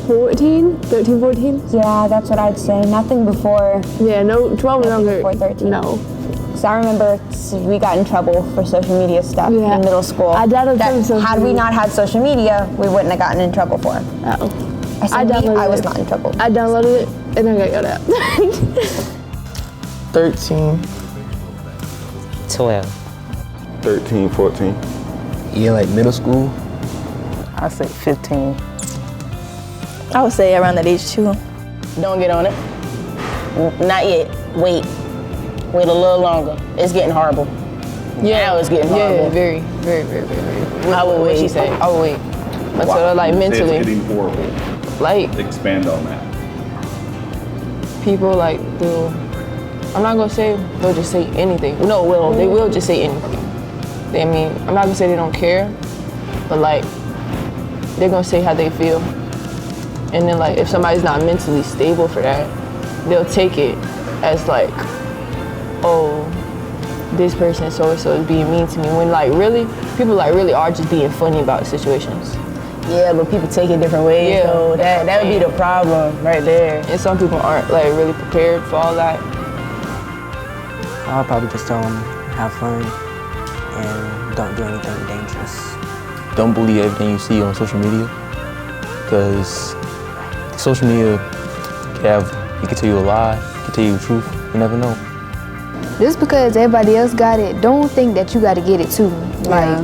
14, 13, 14. Yeah, that's what I'd say. Nothing before. Yeah, no, 12 and younger. Before 13. No. So I remember we got in trouble for social media stuff in middle school. I downloaded had we not had social media, we wouldn't have gotten in trouble for it. Oh. I was not in trouble. I downloaded it and I got yelled at. 13. 12. 13, 14. Yeah, like middle school. I'd say 15. I would say around that age too. Don't get on it. Not yet. Wait a little longer. It's getting horrible. Yeah, now it's getting horrible. Yeah, very, very, very, very, very. I would wait. What she say? I would wait. Until like mentally. It's getting horrible. Like Expand on that. people like will. I'm not gonna say they'll just say anything. No, they will just say anything. I mean, I'm not gonna say they don't care, but like they're gonna say how they feel. And then like if somebody's not mentally stable for that, they'll take it as like, oh, this person so-and-so is being mean to me. When like really, people like really are just being funny about situations. Yeah, but people take it different ways. Yeah, so that would be the problem right there. And some people aren't like really prepared for all that. I'll probably just tell them have fun and don't do anything dangerous. Don't believe everything you see on social media, because social media it can tell you a lie, it can tell you the truth. You never know. Just because everybody else got it, don't think that you got to get it too. Like,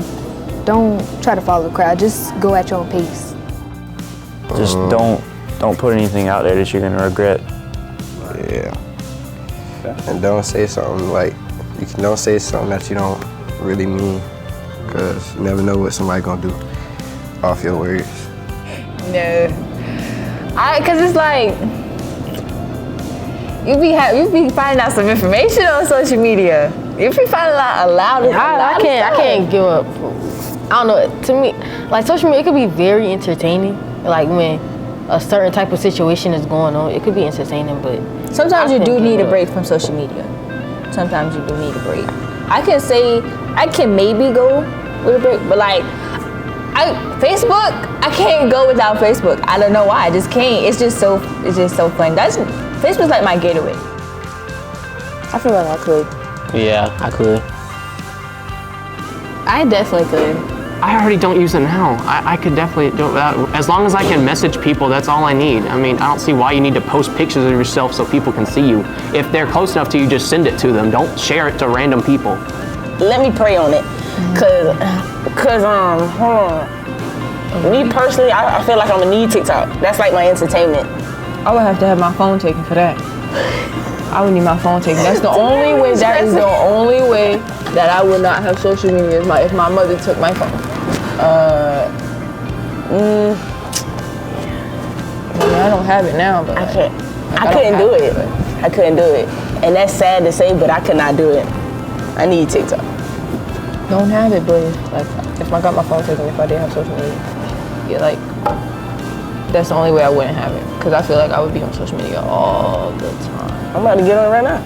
don't try to follow the crowd. Just go at your own pace. Just don't put anything out there that you're gonna regret. Yeah. And don't say something don't say something that you don't really mean, because you never know what somebody gonna do off your words. No. Cause it's like, you be finding out some information on social media. You be finding out a lot of I can't give up. I don't know. To me, like social media, it could be very entertaining. Like when a certain type of situation is going on, it could be entertaining. But sometimes you do need a break from social media. Sometimes you do need a break. I can maybe go with a break, but like Facebook, I can't go without Facebook. I don't know why. I just can't. It's just so fun. Facebook's like my getaway. I feel like I could. Yeah, I could. I definitely could. I already don't use it now. I could definitely do it without, as long as I can message people, that's all I need. I mean, I don't see why you need to post pictures of yourself so people can see you. If they're close enough to you, just send it to them. Don't share it to random people. let me pray on it, cause hold on. Me personally, I feel like I'm gonna need TikTok. That's like my entertainment. I would have to have my phone taken for that. I would need my phone taken. That's the only way. That is the only way that I would not have social media. Is if my mother took my phone. I don't have it now, but I couldn't do it. I couldn't do it, and that's sad to say, but I could not do it. I need TikTok. Don't have it, but if I got my phone taken, if I did have social media, yeah, that's the only way I wouldn't have it, because I feel like I would be on social media all the time. I'm about to get on it right now.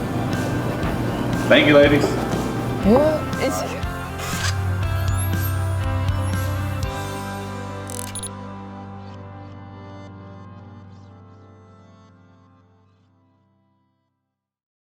Thank you, ladies. Yeah, it's.